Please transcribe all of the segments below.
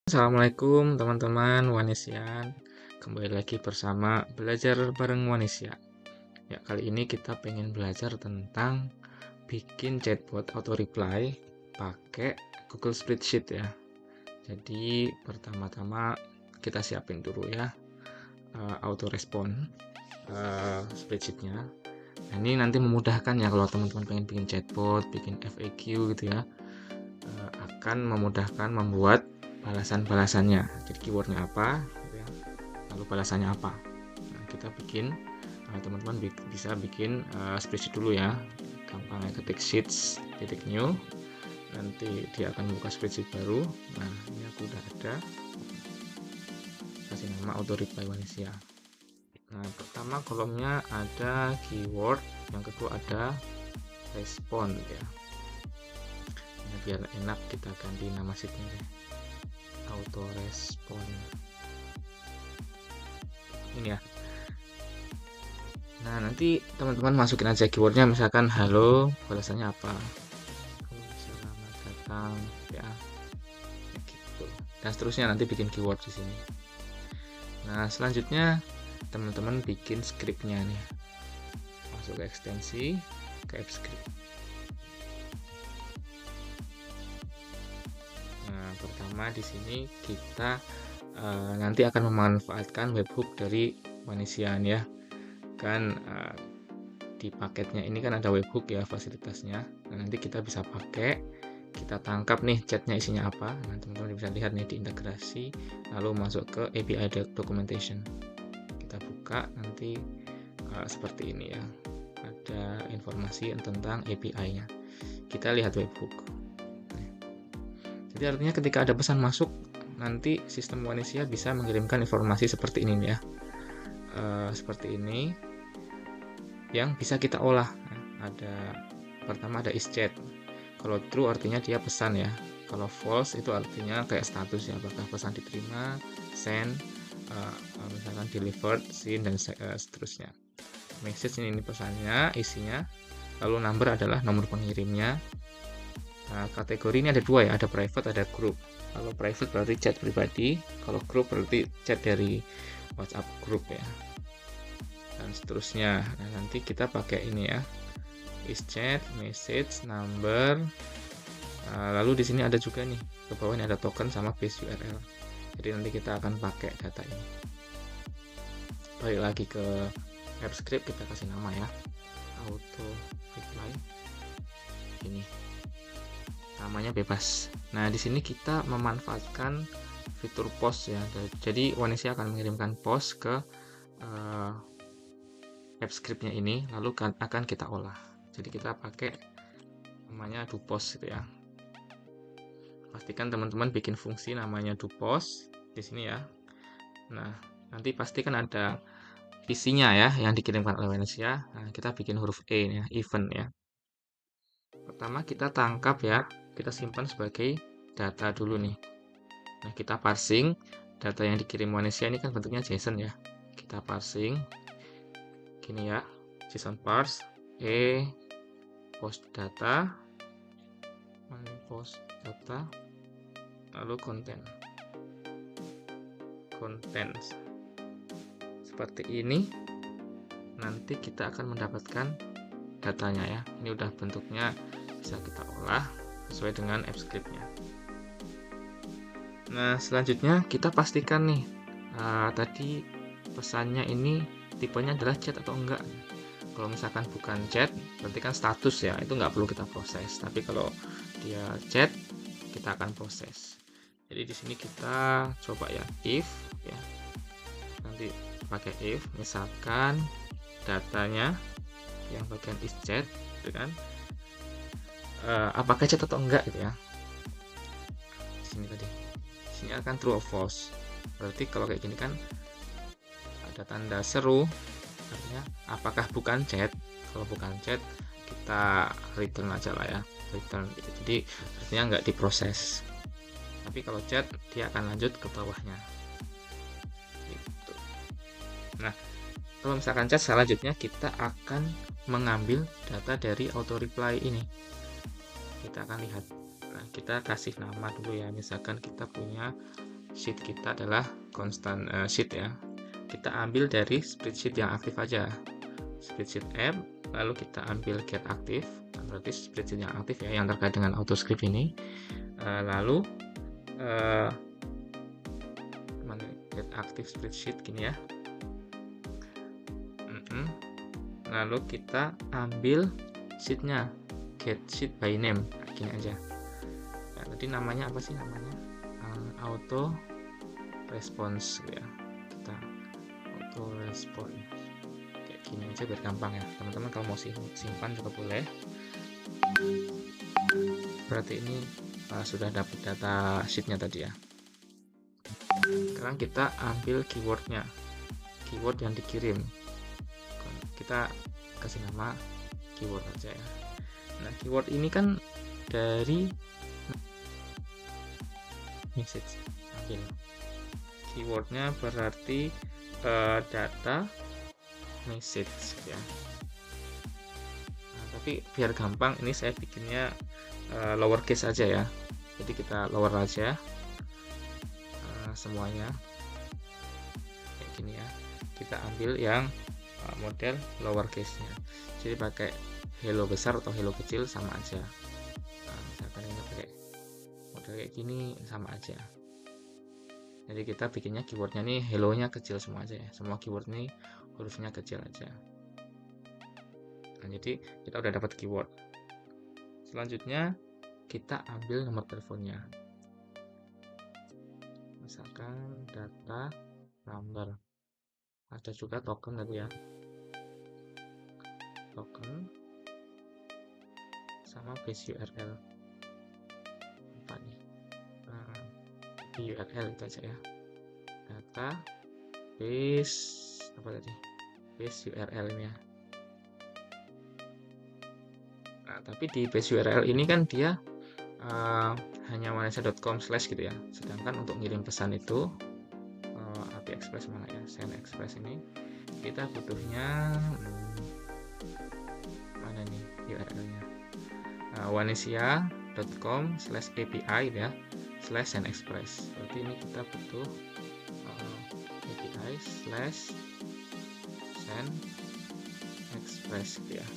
Assalamualaikum teman-teman Wanesian. Kembali lagi bersama Belajar Bareng Wanesia. Ya, kali ini kita pengen belajar tentang bikin chatbot auto reply pakai Google Spreadsheet ya. Jadi pertama-tama kita siapin dulu ya auto respon spreadsheetnya. Nah, ini nanti memudahkan ya kalau teman-teman pengen bikin chatbot, bikin FAQ gitu ya. Akan memudahkan membuat balasan-balasannya. Jadi keywordnya apa, gitu ya. Lalu balasannya apa. Nah, kita bikin, teman-teman bisa bikin spreadsheet dulu ya. Gampang ya, ketik sheets titik new. Nanti dia akan buka spreadsheet baru. Nah, ini aku udah ada. Kasih nama auto reply Wanesia. Nah, pertama kolomnya ada keyword, yang kedua ada respon ya. Nah, biar enak kita ganti nama sheetnya deh. Auto respon ini ya. Nah, nanti teman-teman masukin aja keywordnya, misalkan halo, balasannya apa, selamat datang ya, gitu. Dan seterusnya nanti bikin keyword di sini. Nah, selanjutnya teman-teman bikin scriptnya nih, masuk ke ekstensi, ke app script. Nah, pertama di sini kita nanti akan memanfaatkan webhook dari Wanesian ya. Kan di paketnya ini kan ada webhook ya fasilitasnya. Nah, nanti kita bisa pakai, kita tangkap nih chatnya isinya apa. Nah, teman-teman bisa lihat nih di integrasi, lalu masuk ke API documentation. Kita buka nanti seperti ini ya. Ada informasi tentang API-nya. Kita lihat webhook. Jadi artinya ketika ada pesan masuk, nanti sistem Wanesia bisa mengirimkan informasi seperti ini ya. Seperti ini yang bisa kita olah. Ada pertama ada is-chat. Kalau true artinya dia pesan ya. Kalau false itu artinya kayak status ya, apakah pesan diterima, send, misalkan delivered, seen, dan seterusnya. Message ini pesannya, isinya. Lalu number adalah nomor pengirimnya. Nah, kategori ini ada dua ya, ada private, ada group. Kalau private berarti chat pribadi, kalau group berarti chat dari WhatsApp group ya. Dan seterusnya. Nah, nanti kita pakai ini ya, is chat, message, number. Lalu di sini ada juga nih, ke bawah ini ada token sama base URL. Jadi nanti kita akan pakai data ini. Balik lagi ke app script, kita kasih nama ya, auto reply. Ini namanya bebas. Nah, di sini kita memanfaatkan fitur post ya. Jadi Wanesia akan mengirimkan post ke app scriptnya ini, lalu akan kita olah. Jadi kita pakai namanya do post gitu ya. Pastikan teman-teman bikin fungsi namanya do post di sini ya. Nah, nanti pastikan ada isinya ya yang dikirimkan oleh Wanesia. Nah, kita bikin huruf E ya, event ya. Pertama kita tangkap ya, kita simpan sebagai data dulu nih. Nah, kita parsing data yang dikirim Wanesia ini kan bentuknya JSON ya. Kita parsing gini ya, JSON parse post data, lalu contents seperti ini. Nanti kita akan mendapatkan datanya ya. Ini udah bentuknya bisa kita olah sesuai dengan app scriptnya. Nah, selanjutnya kita pastikan nih tadi pesannya ini tipenya adalah chat atau enggak. Kalau misalkan bukan chat, berarti kan status ya, itu nggak perlu kita proses. Tapi kalau dia chat, kita akan proses. Jadi di sini kita coba ya, if ya, nanti pakai if, misalkan datanya yang bagian is chat, gitu kan? Apakah chat atau enggak gitu ya? Di sini tadi, di sini akan true or false. Berarti kalau kayak gini kan ada tanda seru, artinya apakah bukan chat. Kalau bukan chat kita return aja lah ya, return gitu. Jadi artinya nggak diproses. Tapi kalau chat dia akan lanjut ke bawahnya gitu. Nah, kalau misalkan chat, selanjutnya kita akan mengambil data dari auto reply ini. Kita akan lihat. Nah, kita kasih nama dulu ya, misalkan kita punya sheet kita adalah constant sheet ya. Kita ambil dari spreadsheet yang aktif aja, spreadsheet app, lalu kita ambil get aktif, berarti spreadsheet yang aktif ya, yang terkait dengan AutoScript ini. Lalu get aktif spreadsheet gini ya. Lalu kita ambil sheetnya, get sheet by name, gini aja. Nah, tadi namanya apa sih namanya? Auto response ya. Kita auto response kayak gini aja biar gampang ya. Teman-teman kalau mau simpan juga boleh. Berarti ini sudah dapat data sheetnya tadi ya. Sekarang kita ambil keywordnya, keyword yang dikirim. Kita kasih nama keyword aja ya. Nah, keyword ini kan dari message, ambil keywordnya berarti data message ya. Nah, tapi biar gampang ini saya bikinnya lowercase aja ya. Jadi kita lower aja semuanya kayak gini ya. Kita ambil yang model lowercase-nya. Jadi pakai hello besar atau hello kecil sama aja. Nah, misalkan ini pakai model kayak gini sama aja. Jadi kita bikinnya keywordnya nih hello-nya kecil semua aja ya. Semua keyword nih hurufnya kecil aja. Nah, jadi kita udah dapat keyword. Selanjutnya kita ambil nomor teleponnya. Misalkan data number. Ada juga token tadi ya. Token sama base URL. Apa nih? URL itu aja ya. Data base apa tadi? Base URL nya. Nah, tapi di base URL ini kan dia hanya vanessa.com/ gitu ya. Sedangkan untuk ngirim pesan itu API Express mana ya? Send Express ini kita butuhnya mana nih URL-nya? Vanessa.com/API ya /send express. Berarti ini kita butuh API/send express gitu ya.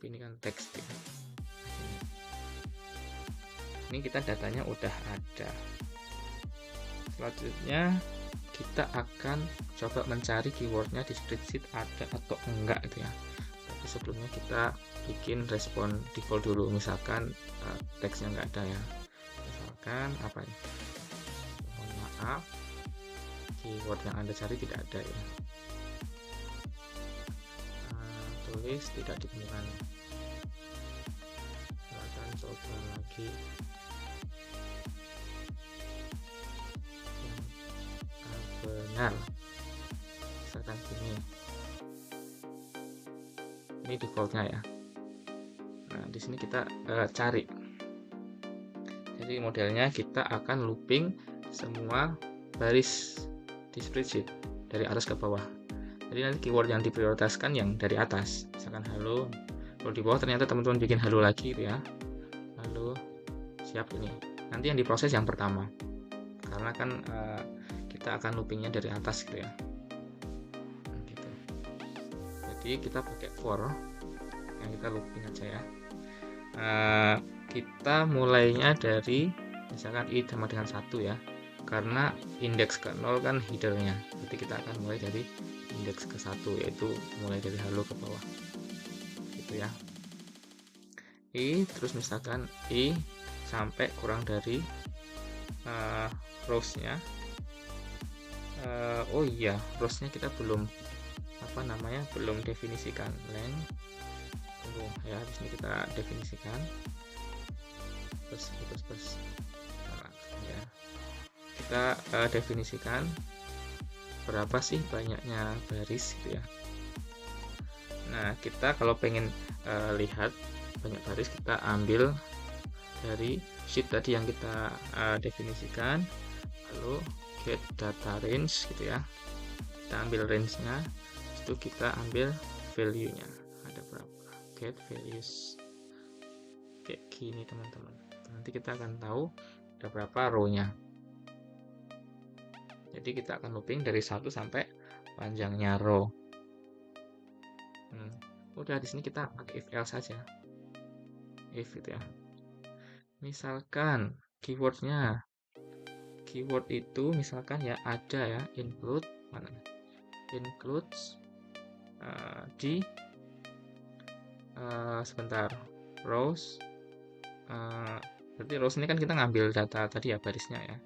Ini kan teks ya. Ini kita datanya udah ada. Selanjutnya kita akan coba mencari keywordnya di spreadsheet ada atau enggak gitu ya. Tapi sebelumnya kita bikin respon default dulu. Misalkan teksnya enggak ada ya. Misalkan apa ya? Mohon maaf, keyword yang Anda cari tidak ada ya. Tulis tidak ditemukan. Silakan coba lagi. Benar, misalkan gini, ini defaultnya ya. Nah, di sini kita cari. Jadi modelnya kita akan looping semua baris di spreadsheet dari atas ke bawah. Jadi nanti keyword yang diprioritaskan yang dari atas, misalkan halo. Kalau di bawah ternyata teman-teman bikin halo lagi gitu ya. Halo, siap ini. Nanti yang diproses yang pertama, karena kan kita akan loopingnya dari atas gitu ya. Gitu. Jadi kita pakai for yang kita looping aja ya. Kita mulainya dari misalkan i sama dengan 1 ya, karena indeks ke 0 kan headernya. Jadi kita akan mulai dari indeks ke 1, yaitu mulai dari halo ke bawah gitu ya. I terus misalkan i sampai kurang dari rows-nya. Oh iya, rows-nya kita belum belum definisikan length. Tunggu ya, di sini kita definisikan plus. Nah, ya. Kita definisikan berapa sih banyaknya baris gitu ya. Nah, kita kalau pengen lihat banyak baris, kita ambil dari sheet tadi yang kita definisikan, lalu get data range gitu ya. Kita ambil range-nya, itu kita ambil value-nya ada berapa, get values kayak gini teman-teman. Nanti kita akan tahu ada berapa row-nya. Jadi kita akan looping dari 1 sampai panjangnya row. Udah di sini kita pakai if else saja. If gitu ya. Misalkan keywordnya, keyword itu misalkan ya ada ya include mana? Includes di sebentar rows. Berarti rows ini kan kita ngambil data tadi ya barisnya ya.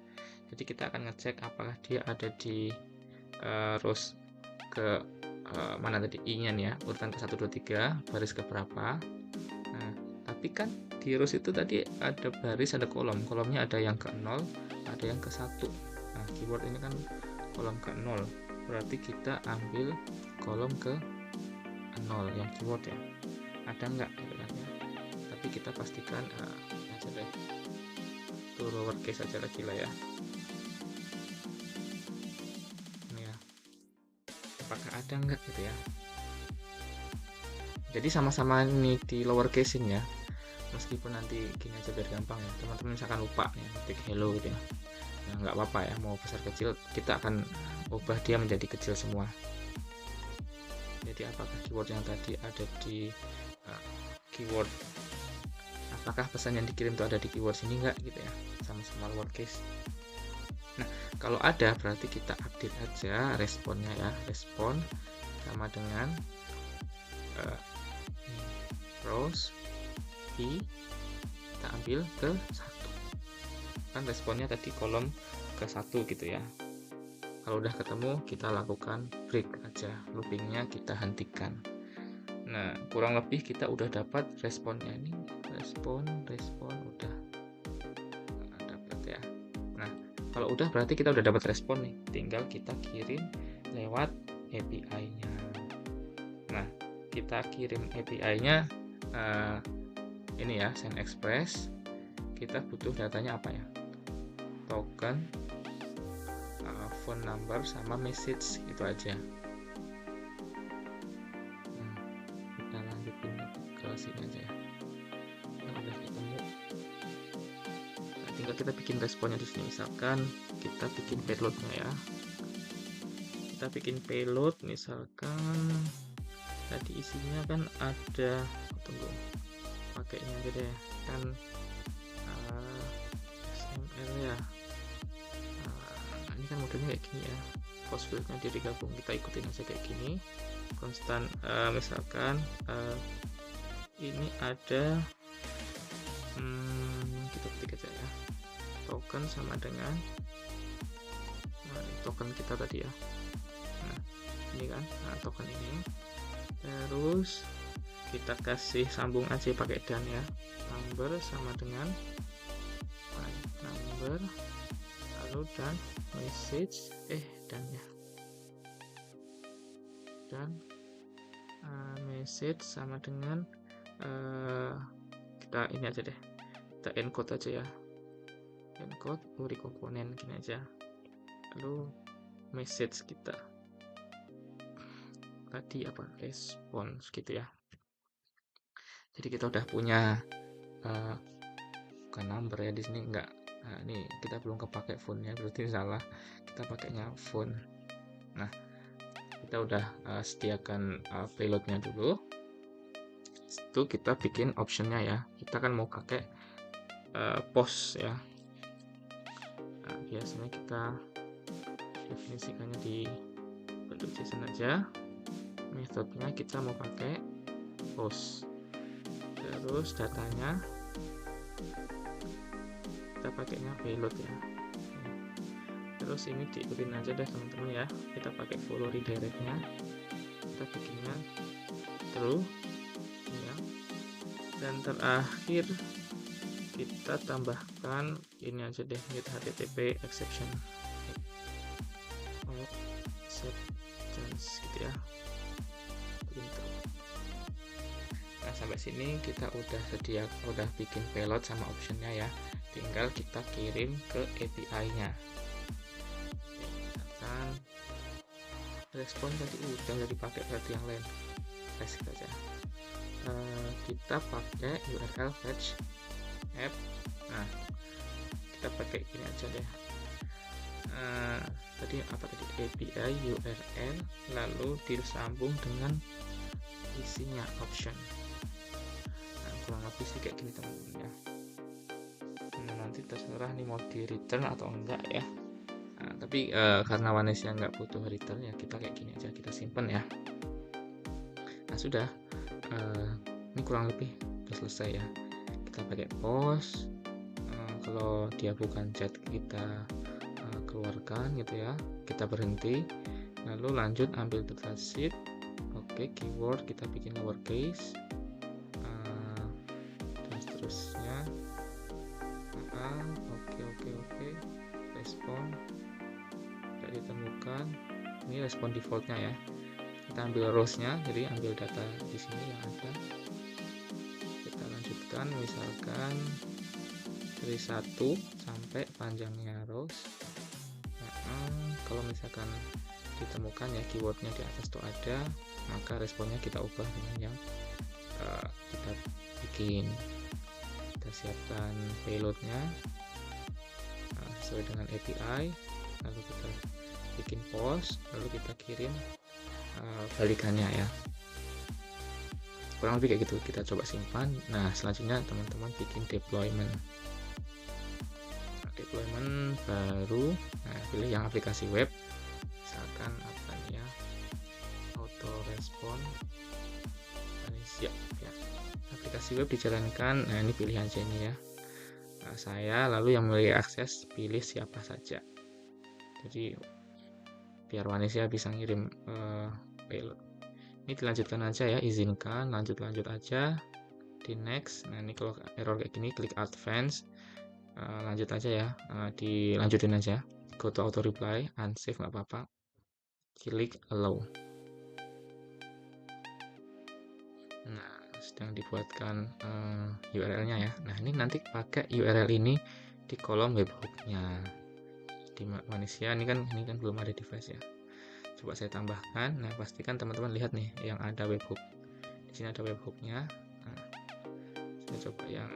Jadi kita akan ngecek apakah dia ada di rows ke mana tadi i-nya nih ya, urutan ke 1 2 3 baris ke berapa. Nah, tapi kan di rows itu tadi ada baris, ada kolom. Kolomnya ada yang ke 0, ada yang ke 1. Nah, keyword ini kan kolom ke 0. Berarti kita ambil kolom ke 0 yang keyword ya. Ada enggak gitu kan ya. Tapi kita pastikan aja deh. Itu lowercase aja lagi lah ya. Apakah ada enggak gitu ya. Jadi sama-sama ini di lowercase ya, meskipun nanti gini aja biar gampang ya, teman-teman misalkan lupa ya ketik hello gitu ya, nah, nggak apa-apa ya, mau besar kecil kita akan ubah dia menjadi kecil semua. Jadi apakah keyword yang tadi ada di keyword, apakah pesan yang dikirim itu ada di keyword sini enggak gitu ya, sama-sama lowercase. Nah, kalau ada berarti kita update aja responnya ya. Respon sama dengan rows i kita ambil ke 1. Kan responnya tadi kolom ke 1 gitu ya. Kalau udah ketemu kita lakukan break aja, loopingnya kita hentikan. Nah, kurang lebih kita udah dapat responnya ini, respon udah dapat ya. Nah, kalau udah berarti kita udah dapat respon nih, tinggal kita kirim lewat API-nya. Nah, kita kirim API-nya ini ya, send express. Kita butuh datanya apa ya? Token, phone number sama message, itu aja. Kita lanjutin ke sini aja ya. Udah ketemu. Nah, tinggal kita bikin responnya di sini. Misalkan kita bikin payloadnya ya. Kita bikin payload misalkan tadi isinya kan ada, tunggu, pakainya aja deh kan XML ya. Ini kan modelnya kayak gini ya, post fieldnya dia digabung, kita ikutin aja kayak gini konstan. Misalkan ini ada kita ketik aja ya, token sama dengan token kita tadi ya. Nah, ini kan token ini, terus kita kasih sambung aja pakai dan ya, number sama dengan number, lalu dan message dan ya, dan message sama dengan kita ini aja deh, kita encode aja ya, encode URI komponen gini aja, lalu message kita tadi apa, response gitu ya. Jadi kita udah punya bukan number ya di sini, enggak. Nah, ini kita belum kepake fontnya, berarti salah. Kita pakainya font. Nah, kita udah sediakan payloadnya dulu. Itu kita bikin optionnya ya. Kita kan mau pakai post ya. Nah, biasanya kita definisikannya di bentuk JSON aja. Metodenya kita mau pakai post. Terus datanya kita pakainya payload ya. Terus ini diikutin aja deh teman-teman ya, kita pakai follow redirectnya, kita bikinnya true ya. Dan terakhir kita tambahkan ini aja deh, get http exception acceptance gitu ya. Nah, sampai sini kita udah bikin payload sama optionnya ya, tinggal kita kirim ke API-nya. Misalkan respon tadi udah dipakai, berarti yang lain tes aja. Kita pakai URL fetch app. Nah, kita pakai ini aja deh. tadi apa tadi, API URL lalu disambung dengan isinya option. Nah, kurang lebih sih kayak gini teman-teman ya. Nah, nanti terserah nih mau di return atau enggak ya. Nah, tapi karena Vanesia nggak butuh return ya, kita kayak gini aja, kita simpen ya. Nah sudah, ini kurang lebih udah selesai ya. Kita pakai pause, kalau dia bukan chat kita keluarkan gitu ya, kita berhenti, lalu lanjut ambil dataset. Oke, keyword kita bikin lowercase, dan seterusnya. Oke, respon tidak ditemukan. Ini respon defaultnya ya. Kita ambil rows-nya, jadi ambil data di sini yang ada. Kita lanjutkan, misalkan dari 1 sampai panjangnya rows. Kalau misalkan ditemukan ya keywordnya di atas itu ada, maka responnya kita ubah dengan yang kita bikin. Kita siapkan payloadnya sesuai dengan API, lalu kita bikin post, lalu kita kirim balikannya ya. Kurang lebih kayak gitu. Kita coba simpan. Nah selanjutnya teman-teman bikin deployment baru. Nah, pilih yang aplikasi web, misalkan apa nih ya, auto respon Vanesia ya. Aplikasi web dijalankan. Nah ini pilih aja ini ya. Nah, saya lalu yang memiliki akses pilih siapa saja, jadi biar Vanesia bisa ngirim payload. Ini dilanjutkan aja ya, izinkan, lanjut aja di next. Nah ini kalau error kayak gini klik advance, lanjut aja ya, dilanjutin aja, go to auto reply, unsave nggak apa-apa, klik allow. Nah sedang dibuatkan URL-nya ya. Nah ini nanti pakai URL ini di kolom webhook-nya di Vanesia. Ini kan belum ada device ya. Coba saya tambahkan. Nah pastikan teman-teman lihat nih yang ada webhook. Di sini ada webhook-nya. Nah, saya coba yang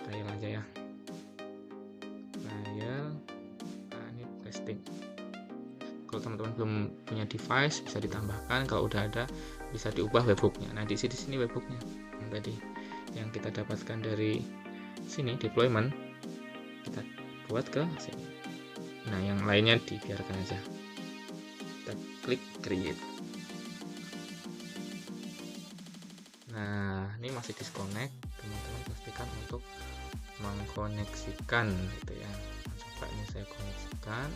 trial aja ya. Trial. Nah ini testing. Kalau teman-teman belum punya device bisa ditambahkan. Kalau udah ada bisa diubah webhook-nya. Nah di sini webhook-nya yang tadi yang kita dapatkan dari sini deployment, kita buat ke sini. Nah yang lainnya dibiarkan aja. Kita klik create. Nah ini masih disconnect, teman-teman pastikan untuk mengkoneksikan gitu ya. Coba ini saya koneksikan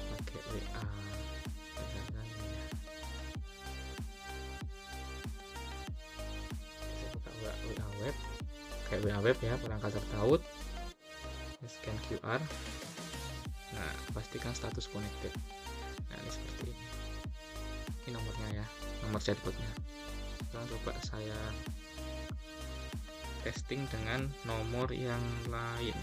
pakai WA misalkan ya. Saya buka WA web, kayak WA web ya, perangkat tertaut, scan QR. Nah pastikan status connected. Nah ini seperti ini nomornya ya, nomor chatbotnya. Sekarang coba saya testing dengan nomor yang lain.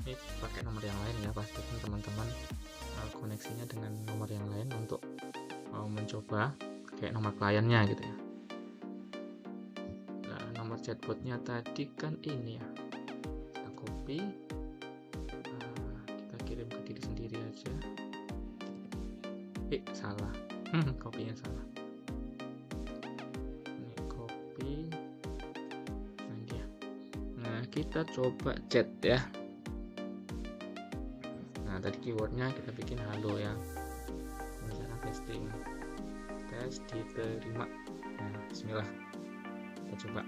Ini pakai nomor yang lain ya, pastikan teman-teman koneksinya dengan nomor yang lain untuk mau mencoba kayak nomor kliennya gitu ya. Nah nomor chatbotnya tadi kan ini ya, kita copy, kita kirim ke diri sendiri aja. Salah, kopinya salah. Ini copy, nah dia. Nah kita coba chat ya. Nah tadi keywordnya kita bikin halo ya, misalkan testing, tes diterima. Nah bismillah, kita coba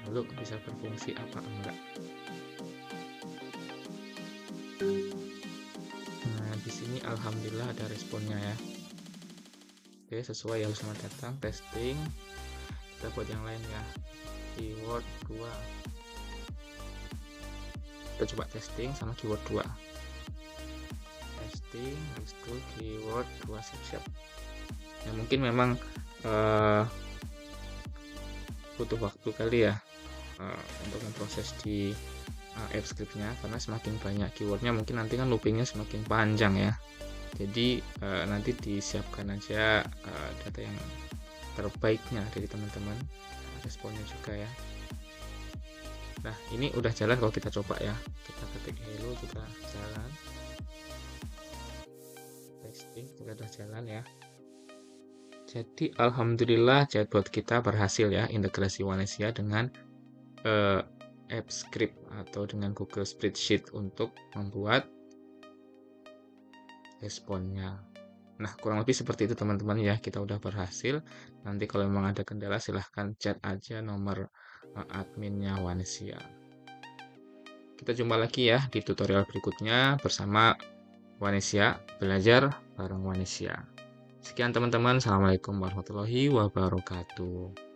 halo bisa berfungsi apa enggak. Nah di sini alhamdulillah ada responnya ya. Oke sesuai ya, selamat datang testing. Kita buat yang lain ya, keyword 2. Kita coba testing sama keyword 2. Testing, habis itu keyword 2 siap-siap. Ya mungkin memang butuh waktu kali ya untuk memproses di AppScript-nya, karena semakin banyak keywordnya mungkin nanti kan loopingnya semakin panjang ya. Jadi nanti disiapkan aja data yang terbaiknya dari teman-teman, responnya juga ya. Nah, ini udah jalan kalau kita coba ya. Kita ketik hello, kita jalan. Testing, kita udah jalan ya. Jadi alhamdulillah chatbot kita berhasil ya integrasi Onesia dengan AppScript atau dengan Google Spreadsheet untuk membuat responnya. Nah, kurang lebih seperti itu teman-teman ya. Kita udah berhasil. Nanti kalau memang ada kendala silahkan chat aja nomor adminnya Onesia. Kita jumpa lagi ya di tutorial berikutnya bersama Onesia, belajar bareng Onesia. Sekian teman-teman. Assalamualaikum warahmatullahi wabarakatuh.